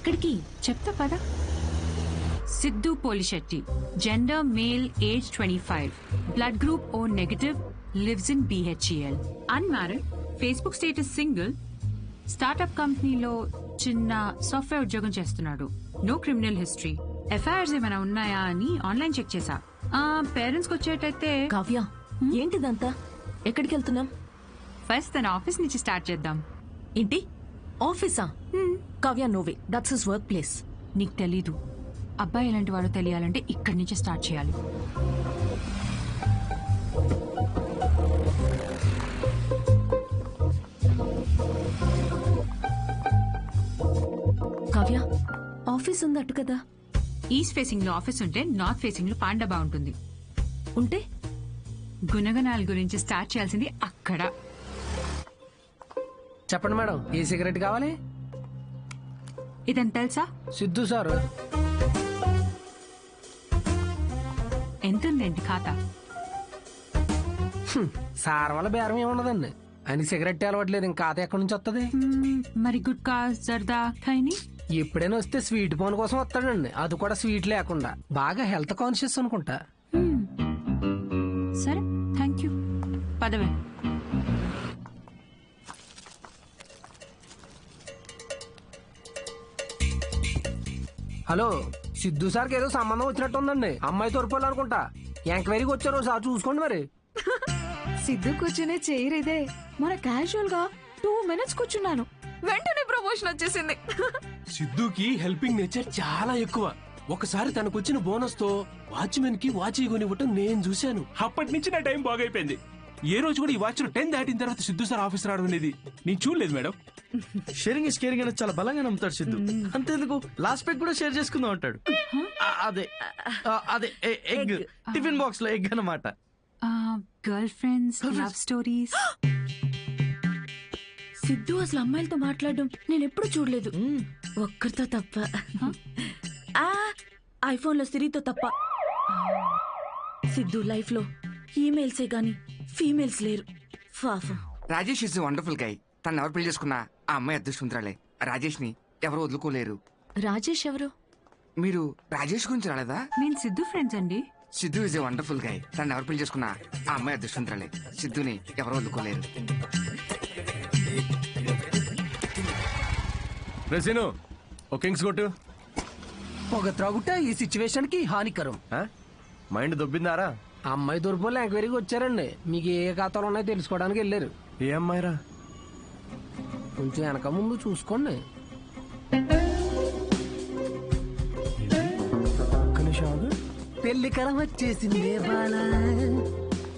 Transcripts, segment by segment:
ఎక్కడికి చెప్తా పదా. Siddhu Polishetty, gender male, age 25, blood group O negative, lives in BHEL, unmarried, Facebook status single, startup కంపెనీలో చిన్న సాఫ్ట్వేర్ ఉద్యోగం చేస్తున్నాడు. No criminal history. ఎఫ్ఐఆర్స్ ఏమైనా ఉన్నాయా అని ఆన్లైన్ చెక్ చేశా. పేరెంట్స్కి వచ్చేటైతే. కావ్య, ఏంటిదంతా? ఎక్కడికి వెళ్తున్నాం? ఫస్ట్ తన ఆఫీస్ నుంచి స్టార్ట్ చేద్దాం. ఏంటి ఆఫీసా? Kavya, no way, that's his work place. నీకు తెలీదు, అబ్బాయి ఎలాంటి వాడో తెలియాలంటే ఇక్కడి నుంచి స్టార్ట్ చేయాలి. కావ్య, ఆఫీస్ ఉందట్టు కదా? ఈస్ట్ ఫేసింగ్ లో ఆఫీస్ ఉంటే నార్త్ ఫేసింగ్ లో పాండా బాగుంటుంది. ఉంటే గుణగణాల గురించి స్టార్ట్ చేయాల్సింది అక్కడ. చెప్పండి మేడం, ఏ సిగరెట్ కావాలి? ఇదని తెలుసా? సిద్ధు సార్. ఎంతుందేంటి ఖాతా? సార్ వల్ల బేరం ఏమున్నదండి, ఆయన సిగరెట్ అలవట్లేదు, ఇంకా ఖాతా ఎక్కడి నుంచి వస్తుంది? మరి గుట్కా, జర్దా, ఖైని ఎప్పుడైనా వస్తే స్వీట్ పోన్ కోసం వస్తాడండి, అది కూడా స్వీట్ లేకుండా. బాగా హెల్త్ కాన్షియస్ అనుకుంటా. సరే, థ్యాంక్ యూ. పదవే. హలో, సిద్ధు సార్కి ఏదో సంబంధం వచ్చినట్టు ఉందండి, అమ్మాయి తోరుకోవాలనుకుంటా. ఎంక్వైరీకి వచ్చారు, సార్ చూసుకోండి మరి. సిద్ధు కూర్చునే చైర్ ఇదే. మన క్యాజువల్ గా 2 minutes కూర్చున్నాను, వెంటనే ప్రమోషన్ వచ్చేసింది. సిద్ధుకి హెల్పింగ్ నేచర్ చాలా ఎక్కువ. ఒకసారి తనకొచ్చిన బోనస్ తో వాచ్మెన్ కి వాచ్ కొనివ్వటం నేను చూశాను. అప్పటి నుంచి నా టైం బాగైపోయింది. ఏ రోజు కూడా ఈ వాచ్ 10 దాటిన తర్వాత సిద్ధు సార్ ఆఫీస్ రావడం అనేది నేను చూడలేదు మేడం. షేరింగ్ ఇస్ కేరింగ్ అనేది చాలా బలంగా నమ్ముతాడు సిద్ధు. అంతేందుకు లాస్ట్ పెగ్ కూడా షేర్ చేసుకుందాం అంటాడు. అదే అదే ఎగ్, టిఫిన్ బాక్స్ లో ఎగ్ అన్నమాట. Girl friends, love stories. Siddhu అసలు అమ్మాయిలతో మాట్లాడడం నేను ఎప్పుడు చూడలేదు, ఒక్కరితో తప్ప. ఐఫోన్ లో సిరితో తప్ప. సిద్ధు లైఫ్ లో ఈమెయిల్సే గాని ఫీమేల్స్ లేరు. Rajesh is wonderful guy. తను ఎవరు పెళ్లి చేసుకున్నా ఆ అమ్మాయి అదృష్టవంతురాలే. రాజేష్ ని ఎవరు వదులుకోలేరు. రాజేష్ ఎవరు? మీరు రాజేష్ గురించి రాలేదా? నేను సిద్ధు ఫ్రెండ్స్ అండి. Siddhu is a wonderful guy. తను ఎవరు పెళ్లి చేసుకున్నా ఆ అమ్మాయి అదృష్టవంతురాలే. సిద్ధుని ఎవరు వదులుకోలేరు. రెసిను ఓ కింగ్స్ కొట్టు. పొగ త్రాగుట ఈ సిచ్యువేషన్ కి హానికరం. మైండ్ దొబ్బిందారా? అమ్మాయి తోరుపోలే ఎంక్వైరీకి వచ్చారండి, మీకు ఏ ఖాతాలు ఉన్నాయో తెలుసుకోవడానికి వెళ్ళారు. ఏ అమ్మాయిరా? కొంచెం వెనక ముందు చూసుకోండి. పెళ్లికరం వచ్చేసింది.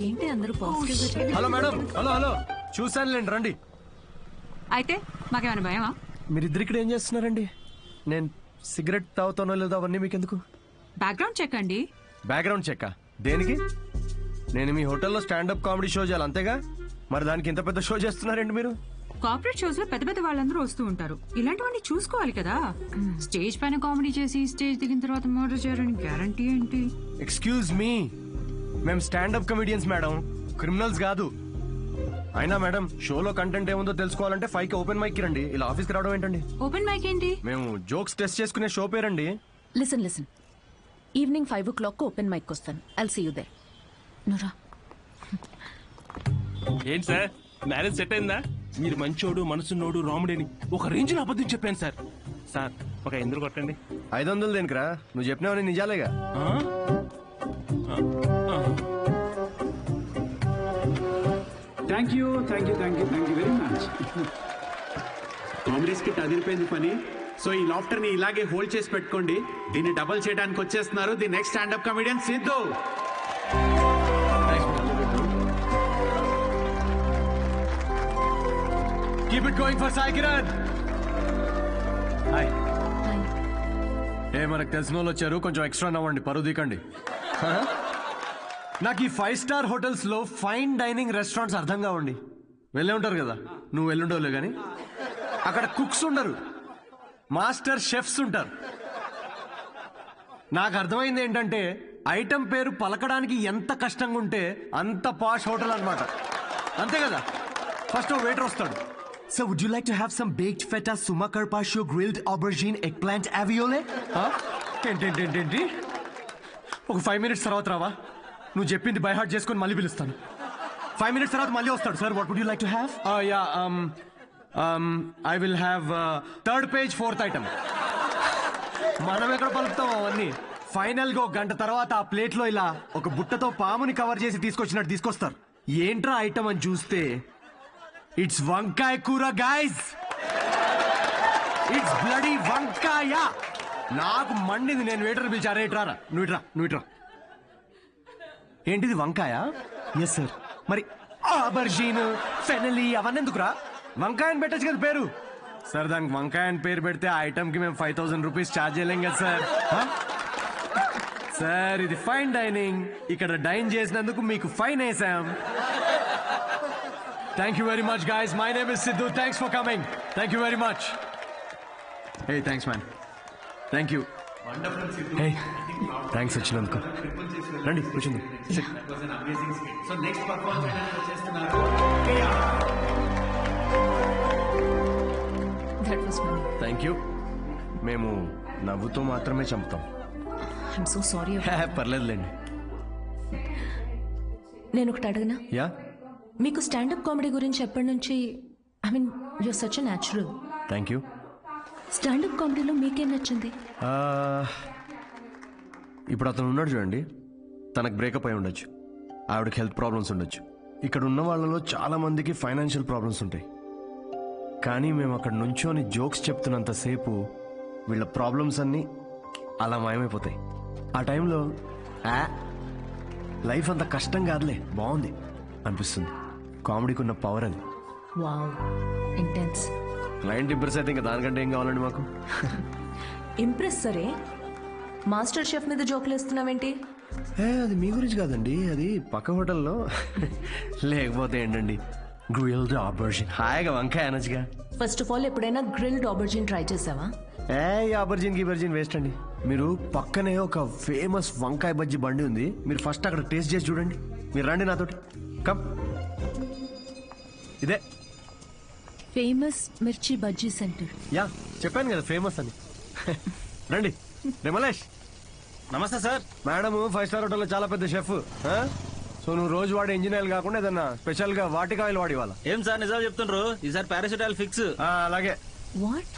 ఏంటి అందరూ పాజిటివ్? హలో మేడం, హలో చూసానులేండి, రండి. అయితే మాకేమైనా భయమా? మీరిద్దరు ఇక్కడ ఏం చేస్తున్నారండి? నేను సిగరెట్ తాగుతానో లేదో అవన్నీ మీకెందుకు? బ్యాక్గ్రౌండ్ చెక్ అండి. బ్యాక్గ్రౌండ్ చెక్ దేనికి? నేను మీ హోటల్లో స్టాండప్ కామెడీ షో చేయాలి, అంతేగా? మరి దానికి ఇంత పెద్ద షో చేస్తున్నారండి మీరు? కార్పొరేట్ షోస్ లో పెద్ద పెద్ద వాళ్ళందరూ వస్తూ ఉంటారు, ఇలాంటివన్నీ చూసుకోవాలి కదా. స్టేజ్ పైన కామెడీ చేసి స్టేజ్ దిగిన తర్వాత మర్డర్ చేయాలని గ్యారంటీ ఏంటి? ఎక్స్క్యూజ్ మీ, మేము స్టాండప్ కమెడియన్స్ మేడం, క్రిమినల్స్ కాదు. అయినా మేడం, షోలో కంటెంట్ ఏముందో తెలుసుకోవాలంటే 5కి ఓపెన్ మైక్ కి రండి, ఇలా ఆఫీస్కి రావడం ఏంటండి? ఓపెన్ మైక్ ఏంటి? మేము జోక్స్ టెస్ట్ చేసుకునే షో పేరండి. Listen evening 5 o'clock open mic వస్తాను. I'll see you there. నురా ఏంటి సార్, మ్యారేజ్ సెట్ అయిందా? మీరు మంచోడు, మనసున్నోడు, రాముడేని ఒక రేంజ్ లో అబద్ధం చెప్పాను సార్. సార్ ఒక 500 కొట్టండి. 500 దేనికిరా? నువ్వు చెప్పినావని నిజాలేగా. Thank you very much. Comedy skit అదిరిపోయింది పని. సో ఈ లాఫ్టర్ ని ఇలాగే హోల్డ్ చేసి పెట్టుకోండి. దీన్ని డబల్ చేయడానికి వచ్చేస్తున్నారు the next standup comedian Siddhu. Keep it going for Sai Kiran. Hi. మనకు తెలిసిన వాళ్ళు వచ్చారు, కొంచెం ఎక్స్ట్రా నవ్వండి, పరువు దీకండి. నాకు ఈ 5 స్టార్ హోటల్స్ లో ఫైన్ డైనింగ్ రెస్టారెంట్స్ అర్థం కావండి. వెళ్ళే ఉంటారు కదా, నువ్వు వెళ్ళుండవులే కానీ. అక్కడ కుక్స్ ఉండరు, మాస్టర్ షెఫ్స్ ఉంటారు. నాకు అర్థమైంది ఏంటంటే ఐటమ్ పేరు పలకడానికి ఎంత కష్టంగా ఉంటే అంత పాష్ హోటల్ అన్నమాట. అంతే కదా? ఫస్ట్ వెయిటర్ వస్తాడు, So would you like to have some baked feta, suma carpaccio, grilled aubergine, eggplant aviole? ఏంటి ఒక 5 minutes తర్వాత రావా? నువ్వు చెప్పింది బై హార్ట్ చేసుకొని మళ్ళీ పిలుస్తాను. 5 minutes తర్వాత మళ్ళీ వస్తాడు. Sir what would you like to have? I will have third page 4th item. మనం ఎక్కడ పలుకుతాం అవన్నీ. ఫైనల్ గా ఒక గంట తర్వాత ఆ ప్లేట్ లో ఇలా ఒక బుట్టతో పాముని కవర్ చేసి తీసుకొచ్చినట్టు తీసుకొస్తారు. ఏంట్రా ఐటమ్ అని చూస్తే ఇట్స్ వంకాయ కూర గైస్. ఇట్స్ బ్లడీ వంకాయ. నాకు మండింది. నేను వెయిటర్ పిలిచారా? ఇట్రారా, నువ్వు ఇట్రా. ఏంటిది వంకాయ? Yes sir. మరి ఆబర్జీన్, ఫెనలీ అవన్నీ ఎందుకురా? వంకాయ అని పెట్టచ్చు కదా పేరు. సార్ దానికి వంకాయ అని పేరు పెడితే ఆ ఐటమ్ కి మేము 5,000 రూపీస్ ఛార్జ్ చేయలేం కదా సార్. సార్ ఇది ఫైన్ డైనింగ్. ఇక్కడ డైన్ చేసినందుకు మీకు ఫైన్ వేసాం. Thank you very much guys. My name is Siddhu. Thanks for coming. Thank you very much. Hey thanks man. Thank you. Hey thanks వచ్చినందుకు. రండి కూర్చుంది. That was funny. Thank you. మేము నవ్వుతూ మాత్రమే చంపుతాం. I'm so sorry. పర్లేదులేండి. నేను ఒకటి అడగనా? యా. మీకు స్టాండప్ కామెడీ గురించి ఎప్పటి నుంచి? I mean you're such a natural. Thank you. Standup కామెడీలో మీకేం నచ్చింది? ఇప్పుడు అతను ఉన్నాడు చూడండి, తనకు బ్రేకప్ అయి ఉండొచ్చు, ఆవిడకి హెల్త్ ప్రాబ్లమ్స్ ఉండొచ్చు. ఇక్కడ ఉన్న వాళ్ళలో చాలా మందికి ఫైనాన్షియల్ ప్రాబ్లమ్స్ ఉంటాయి. కానీ మేము అక్కడ నుంచోని జోక్స్ చెప్తున్నంతసేపు వీళ్ళ ప్రాబ్లమ్స్ అన్నీ అలా మాయమైపోతాయి. ఆ టైంలో లైఫ్ అంత కష్టం కాదులే, బాగుంది అనిపిస్తుంది. కామెడీకి ఉన్న పవర్ అది. Wow, intense. క్లయింట్ ఇంప్రెస్ అయితే ఇంకా దానికంటే ఏం కావాలండి మాకు? ఇంప్రెస్ సరే, మాస్టర్ షెఫ్ మీద జోకులు వేస్తున్నావేంటి? అది మీ గురించి కాదండి, అది పక్క హోటల్లో. లేకపోతే ఏంటండి, గ్రిల్డ్ ఆబర్జిన్. హాయిగా వంకాయ అనొచ్చుగా. ఫస్ట్ ఆఫ్ ఆల్ ఎప్పుడైనా గ్రిల్డ్ ఆబర్జిన్ ట్రై చేసావా? ఆబర్జిన్ గిబర్జిన్ వేస్ట్ అండి. మీరు పక్కనే ఒక ఫేమస్ వంకాయ బజ్జీ బండి ఉంది, మీరు ఫస్ట్ అక్కడ టేస్ట్ చేసి చూడండి. మీరు రండి నాతోటి. కమ్. ఇదే ఫేమస్ మిర్చి బజ్జీ సెంటర్. యా చెప్పాను కదా ఫేమస్ అని. రండి. రేమలేష్. నమస్తే సార్. మేడం 5 స్టార్ హోటల్లో చాలా పెద్ద షెఫ్. సో నువ్వు రోజు వాడే ఇంజిన్ కాకుండా ఏదన్నా స్పెషల్ గా వాటికి ఆయిల్ వాడి వాళ్ళ. ఏం సార్ నిజాలు చెప్తుండ్రు? ఈసారి పారాసిటాల్ ఫిక్స్. అలాగే. వాట్?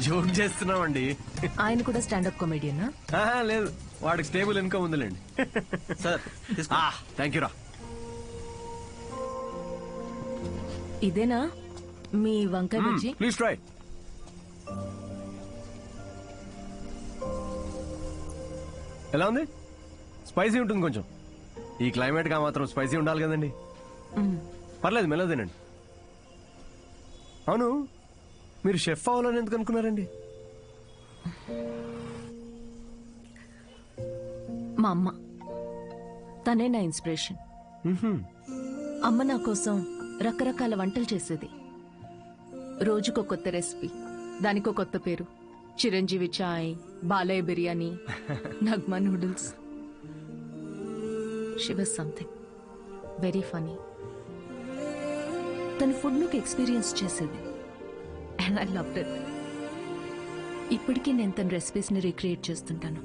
జోక్ చేస్తున్నామండి. ఆయన కూడా స్టాండప్ కామెడియనా? లేదు, వాడికి స్టేబుల్ ఇన్కమ్ ఉందిలేండి. సార్ థ్యాంక్ యూ రా. ఇదేనా మీ వంకాయ బజ్జీ? Please try. ఎలా ఉంది? స్పైసీ ఉంటుంది కొంచెం. ఈ క్లైమేట్ గా మాత్రం స్పైసీ ఉండాలి కదండి. పర్లేదు, మెల్లగా తినండి. అవును, మీరు షెఫ్ అవ్వాలని ఎందుకు అనుకున్నారండి? మా అమ్మ, తనే నా ఇన్స్పిరేషన్. అమ్మ నా కోసం రకరకాల వంటలు చేసేది. రోజుకో కొత్త రెసిపీ, దానికో కొత్త పేరు. చిరంజీవి చాయ్, Balayya biryani, Nagma noodles. She was something very funny. తన ఫుడ్ మీకు ఎక్స్పీరియన్స్ చేసేది, అండ్ ఐ లవ్డ్ ఇట్. ఇప్పటికీ నేను తన రెసిపీస్ని రీక్రియేట్ చేస్తుంటాను.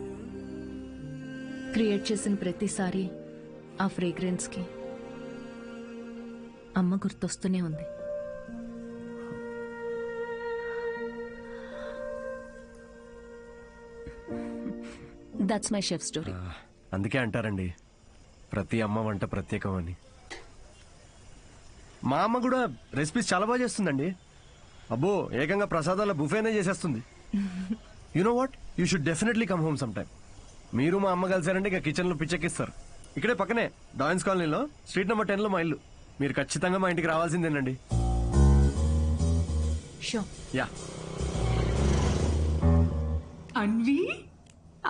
క్రియేట్ చేసిన ప్రతిసారి ఆ ఫ్రేగ్రెన్స్కి అమ్మ గుర్తొస్తూనే ఉంది. That's my chef story. అందుకే అంటారండి ప్రతి అమ్మ వంట ప్రత్యేకం అని. మా అమ్మ కూడా రెసిపీస్ చాలా బాగా చేస్తుందండి. అబ్బో, ఏకంగా ప్రసాదాల బుఫేనే చేసేస్తుంది. You know what, you should definitely come home some time. మీరు మా అమ్మ కలిసారంటే ఇక కిచెన్ లో పిచ్చెక్కిస్తారు. ఇక్కడే పక్కనే డాయన్స్ కాలనీలో స్ట్రీట్ నెంబర్ 10లో మా ఇల్లు. మీరు ఖచ్చితంగా మా ఇంటికి రావాల్సిందేనండి. యా. అన్వి,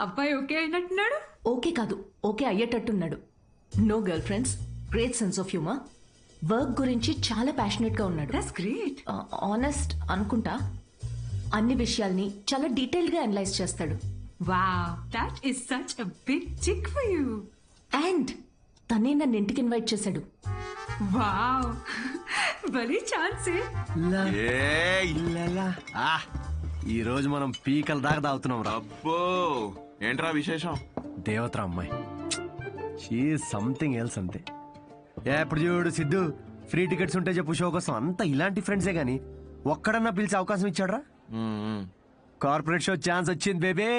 అబ్బాయి ఓకే అయినట్టున్నాడు. ఓకే కాదు, ఓకే అయ్యేటట్టున్నాడు. No girlfriends, great sense of humour. Work గురించి చాలా ప్యాషనెట్ గా ఉన్నాడు. That's great. ఆనెస్ట్ అనుకుంటా. అన్ని విషయాల్ని చాలా డీటెయిల్ గా అనలైజ్ చేస్తాడు. Wow, that is such a big tick for you. And తనే నన్ను ఇంటికి ఇన్వైట్ చేశాడు. వావ్, భలే ఛాన్సే. ఈ రోజు మనం పీకల దాకా తాగుతున్నాం రా. అబ్బో ఏంట్రా విశేషం? దేవతరా అమ్మాయి, షీ సంథింగ్ ఎల్స్ అంతే. ఎప్పుడు చూడు సిద్ధు ఫ్రీ టికెట్స్ ఉంటే చెప్పు షో కోసం, అంతా ఇలాంటి ఫ్రెండ్సే గానీ ఒక్కడన్నా పిలిచే అవకాశం ఇచ్చాడ్రా? కార్పొరేట్ షో ఛాన్స్ వచ్చింది బేబీ.